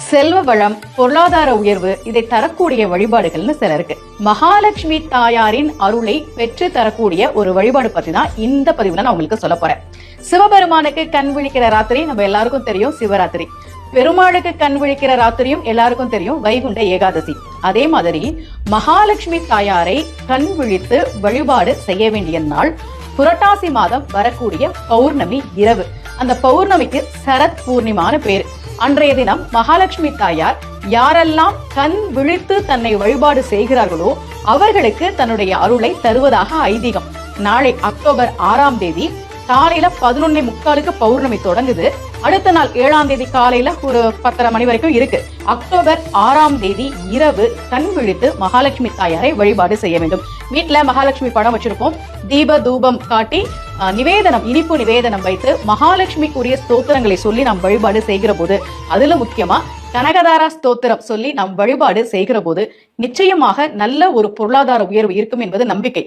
செல்வ வளம், பொருளாதார உயர்வு இதை தரக்கூடிய வழிபாடுகள்னு சில இருக்கு. மகாலட்சுமி தாயாரின் அருளை பெற்று தரக்கூடிய ஒரு வழிபாடு பத்தி தான் இந்த பதிவுல நான் உங்களுக்கு சொல்ல போறேன். சிவபெருமானுக்கு கண் விழிக்கிற ராத்திரி நம்ம எல்லாருக்கும் தெரியும், சிவராத்திரி. பெருமாளுக்கு கண் விழிக்கிற ராத்திரியும் எல்லாருக்கும் தெரியும், வைகுண்ட ஏகாதசி. அதே மாதிரி மகாலட்சுமி தாயாரை கண் விழித்து வழிபாடு செய்ய வேண்டிய நாள் புரட்டாசி மாதம் வரக்கூடிய பௌர்ணமி இரவு. அந்த பௌர்ணமிக்கு சரத் பூர்ணிமான பேரு. அன்றைய தினம் மகாலட்சுமி தாயார் யாரெல்லாம் கண் விழித்து தன்னை வழிபாடு செய்கிறார்களோ அவர்களுக்கு தன்னுடைய அருளை தருவதாக ஐதீகம். நாளை அக்டோபர் 6ஆம் தேதி காலையில 11:45 பௌர்ணமி தொடங்குது. அடுத்த நாள் 7ஆம் தேதி காலையில ஒரு 10:30 மணி வரைக்கும் இருக்கு. அக்டோபர் 6ஆம் தேதி இரவு கண் விழித்து மகாலட்சுமி தாயாரை வழிபாடு செய்ய வேண்டும். வீட்டுல மகாலட்சுமி படம் வச்சிருப்போம். தீப தூபம் காட்டி நிவேதனம், இனிப்பு நிவேதனம் வைத்து மகாலட்சுமிக்குரிய ஸ்தோத்திரங்களை சொல்லி நாம் வழிபாடு செய்கிற போது, அதுல முக்கியமா கனகதாரா ஸ்தோத்திரம் சொல்லி நாம் வழிபாடு செய்கிற போது நிச்சயமாக நல்ல ஒரு பொருளாதார உயர்வு இருக்கும் என்பது நம்பிக்கை.